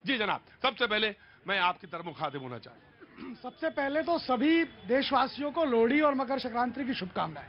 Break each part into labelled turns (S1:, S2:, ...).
S1: जी जनाब, सबसे पहले मैं आपकी तरफ मुखातिब होना चाहता हूं।
S2: सबसे पहले तो सभी देशवासियों को लोहड़ी और मकर संक्रांति की शुभकामनाएं।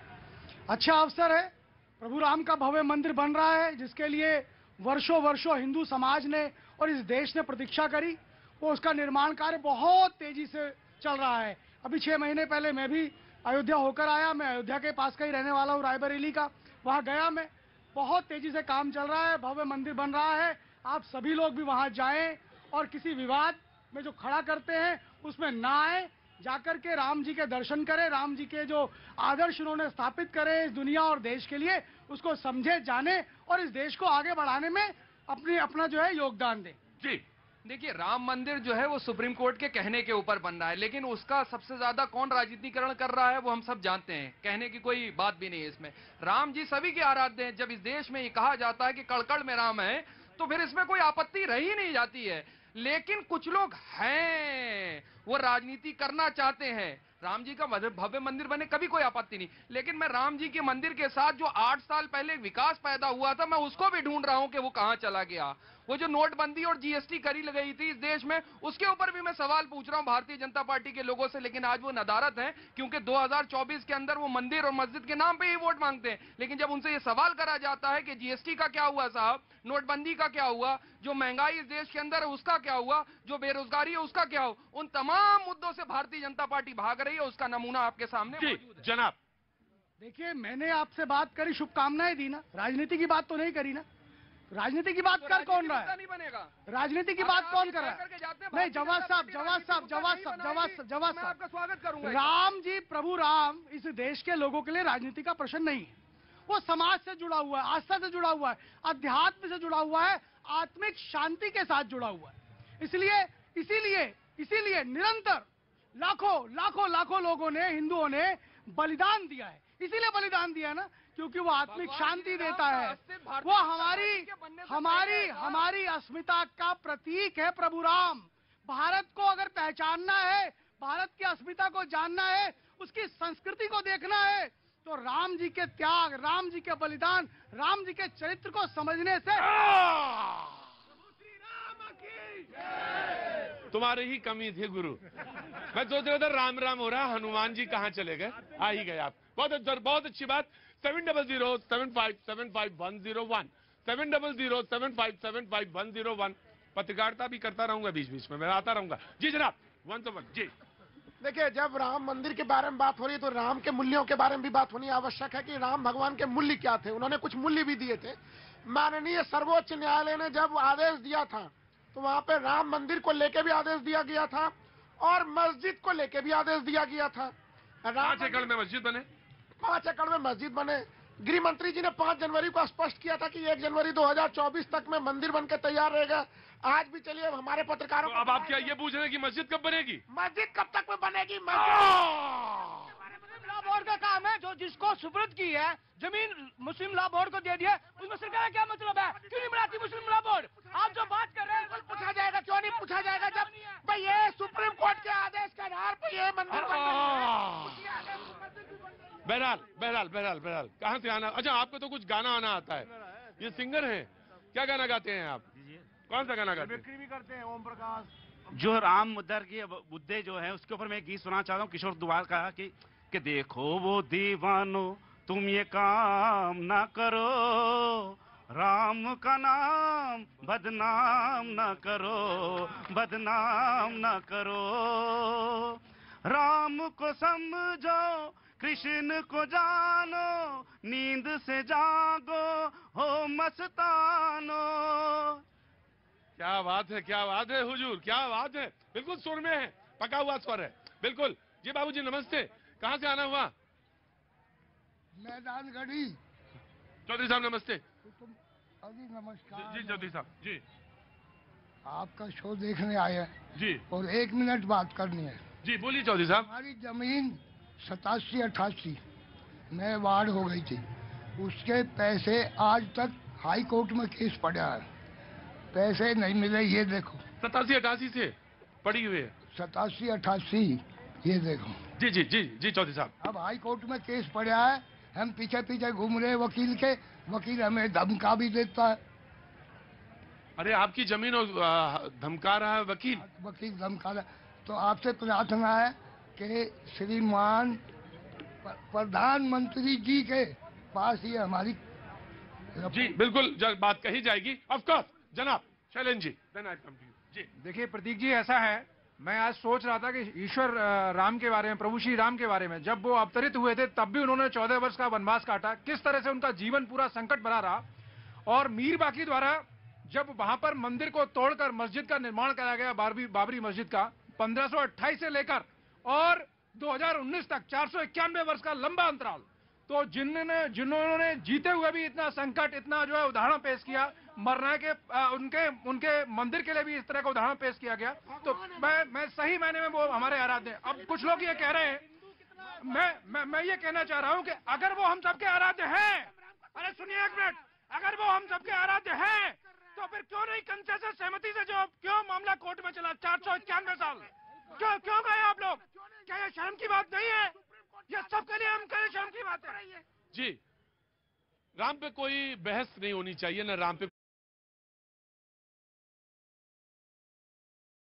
S2: अच्छा अवसर है, प्रभु राम का भव्य मंदिर बन रहा है, जिसके लिए वर्षों वर्षों हिंदू समाज ने और इस देश ने प्रतीक्षा करी। वो उसका निर्माण कार्य बहुत तेजी से चल रहा है। अभी 6 महीने पहले मैं भी अयोध्या होकर आया। मैं अयोध्या के पास का ही रहने वाला हूँ, रायबरेली का। वहाँ गया मैं, बहुत तेजी से काम चल रहा है, भव्य मंदिर बन रहा है। आप सभी लोग भी वहाँ जाएं और किसी विवाद में जो खड़ा करते हैं उसमें ना आए, जाकर के राम जी के दर्शन करें, राम जी के जो आदर्श उन्होंने स्थापित करे इस दुनिया और देश के लिए, उसको समझे, जाने और इस देश को आगे बढ़ाने में अपना जो है योगदान दें।
S1: जी
S3: देखिए, राम मंदिर जो है वो सुप्रीम कोर्ट के कहने के ऊपर बन रहा है, लेकिन उसका सबसे ज्यादा कौन राजनीतिकरण कर रहा है वो हम सब जानते हैं। कहने की कोई बात भी नहीं है इसमें। राम जी सभी के आराध्य हैं। जब इस देश में ये कहा जाता है कि कड़-कड़ में राम है, तो फिर इसमें कोई आपत्ति रही नहीं जाती है। लेकिन कुछ लोग हैं, वो राजनीति करना चाहते हैं। राम जी का भव्य मंदिर बने, कभी कोई आपत्ति नहीं, लेकिन मैं राम जी के मंदिर के साथ जो 8 साल पहले विकास पैदा हुआ था, मैं उसको भी ढूंढ रहा हूं कि वो कहां चला गया। वो जो नोटबंदी और जीएसटी करी गई थी इस देश में, उसके ऊपर भी मैं सवाल पूछ रहा हूं भारतीय जनता पार्टी के लोगों से, लेकिन आज वो नदारत हैं, क्योंकि 2024 के अंदर वो मंदिर और मस्जिद के नाम पे ही वोट मांगते हैं। लेकिन जब उनसे ये सवाल करा जाता है कि जीएसटी का क्या हुआ साहब, नोटबंदी का क्या हुआ, जो महंगाई इस देश के अंदर है उसका क्या हुआ, जो बेरोजगारी है उसका क्या हुआ, उन तमाम मुद्दों से भारतीय जनता पार्टी भाग रही है। उसका नमूना आपके सामने मौजूद है।
S1: जनाब,
S2: देखिए, मैंने आपसे बात करी, शुभकामनाएं दी ना, राजनीति की बात तो नहीं करी ना। राजनीति की बात कर कौन रहा है?
S3: नहीं बनेगा।
S2: राजनीति की बात कौन कर रहा है? नहीं, जवाब साहब,
S3: मैं आपका स्वागत करूंगा।
S2: राम जी, प्रभु राम इस देश के लोगों के लिए राजनीति का प्रश्न नहीं है। वो समाज से जुड़ा हुआ है, आस्था से जुड़ा हुआ है, अध्यात्म से जुड़ा हुआ है, आत्मिक शांति के साथ जुड़ा हुआ है। इसीलिए निरंतर लाखों लोगों ने, हिंदुओं ने बलिदान दिया है। इसीलिए बलिदान दिया ना, क्योंकि वो आत्मिक शांति देता है। वो हमारी अस्मिता का प्रतीक है प्रभु राम। भारत को अगर पहचानना है, भारत की अस्मिता को जानना है, उसकी संस्कृति को देखना है, तो राम जी के त्याग, राम जी के बलिदान, राम जी के चरित्र को समझने से।
S1: तुम्हारी ही कमी थी गुरु। मैं सोच रहा था राम राम हो रहा, हनुमान जी कहाँ चले गए? आ ही गए आप। बहुत अच्छी बात। 7007575101 7007575101। पत्रकारिता भी करता रहूंगा, बीच बीच में मैं आता रहूंगा। जी जनाब, 1 to 1 जी।
S4: देखिए, जब राम मंदिर के बारे में बात हो रही है तो राम के मूल्यों के बारे में भी बात होनी आवश्यक है कि राम भगवान के मूल्य क्या थे। उन्होंने कुछ मूल्य भी दिए थे। माननीय सर्वोच्च न्यायालय ने जब आदेश दिया था तो वहां पे राम मंदिर को लेके भी आदेश दिया गया था और मस्जिद को लेके भी आदेश दिया गया था।
S1: 5 एकड़ में मस्जिद बने,
S4: 5 एकड़ में मस्जिद बने। गृह मंत्री जी ने 5 जनवरी को स्पष्ट किया था कि 1 जनवरी 2024 तक में मंदिर बनकर तैयार रहेगा। आज भी चलिए हमारे पत्रकारों
S1: तो अब आप क्या ये पूछ रहे हैं कि मस्जिद कब बनेगी?
S4: मस्जिद कब तक में बनेगी?
S2: मुस्लिम लॉ बोर्ड का काम है, जो जिसको सुपुर्द की है जमीन मुस्लिम लॉ बोर्ड को दे दिया, उसमें सरकार का क्या मतलब है? क्यों नहीं बनाती मुस्लिम लॉ बोर्ड? आप जो बात कर रहे हैं
S4: पूछा जाएगा, क्यों नहीं पूछा जाएगा? जब भाई ये सुप्रीम कोर्ट के आदेश के आधार पर ये मंदिर बन रहा है।
S1: बहरहाल कहाँ से आना? अच्छा, आपको तो कुछ गाना आना आता है, ये सिंगर हैं। क्या गाना गाते हैं आप? कौन सा गाना गाते हैं?
S5: बिक्री भी करते हैं। ओम प्रकाश जो राम मुद्दर की मुद्दे जो है उसके ऊपर मैं गीत सुना चाहता हूँ। किशोर दुआर का कि देखो वो दीवानो तुम ये काम ना करो, राम का नाम बदनाम ना करो, बदनाम ना करो। राम को समझो, कृष्ण को जानो, नींद से जागो हो मस्तानो।
S1: क्या बात है हुजूर, क्या बात है। बिल्कुल सुर में है, पका हुआ स्वर है, बिल्कुल। जी बाबूजी नमस्ते, कहाँ से आना हुआ?
S6: मैदान गढ़ी।
S1: चौधरी साहब नमस्ते।
S6: अभी नमस्कार
S1: जी चौधरी साहब जी।
S6: आपका शो देखने आए हैं
S1: जी,
S6: और 1 मिनट बात करनी है।
S1: जी बोलिए चौधरी साहब।
S6: हमारी जमीन 87-88 में वार्ड हो गई थी, उसके पैसे आज तक हाई कोर्ट में केस पड़ा है, पैसे नहीं मिले। ये देखो
S1: 87-88 से पड़ी हुई है।
S6: 87-88 ये देखो।
S1: जी चौधरी साहब।
S6: अब हाई कोर्ट में केस पड़ा है, हम पीछे पीछे घूम रहे वकील के, वकील हमें धमका भी देता है।
S1: अरे आपकी जमीन और धमका रहा है वकील।
S6: वकील धमका रहा है। तो आपसे प्रार्थना है कि श्रीमान प्रधानमंत्री जी के पास ये हमारी
S1: जी बिल्कुल बात कही जाएगी। ऑफ कोर्स जनाब Shailendra ji, then I come to you. जी
S7: देखिए प्रतीक जी, ऐसा है, मैं आज सोच रहा था कि ईश्वर राम के बारे में, प्रभु श्री राम के बारे में, जब वो अवतरित हुए थे तब भी उन्होंने 14 वर्ष का वनवास काटा, किस तरह से उनका जीवन पूरा संकट भरा रहा। और मीर बाकी द्वारा जब वहां पर मंदिर को तोड़कर मस्जिद का निर्माण कराया गया, बाबरी मस्जिद का, 1528 से लेकर और 2019 तक 491 वर्ष का लंबा अंतराल। तो जिन्होंने जीते हुए भी इतना संकट, इतना जो है उदाहरण पेश किया, मरने के उनके मंदिर के लिए भी इस तरह का उदाहरण पेश किया गया। तो मैं सही मायने में वो हमारे आराध्य हैं। अब कुछ लोग ये कह रहे हैं, मैं ये कहना चाह रहा हूं कि अगर वो हम सबके आराध्य हैं, अरे सुनिए एक मिनट, अगर वो हम सबके आराध्य हैं तो फिर क्यों नहीं कंसेंसस सहमति से जो क्यों मामला कोर्ट में चला 491 साल? क्यों गए आप लोग? क्या ये शर्म की बात नहीं है? ये सबके लिए हम कह रहे शर्म की बात है।
S1: जी, राम पे कोई बहस नहीं होनी चाहिए, ना राम पे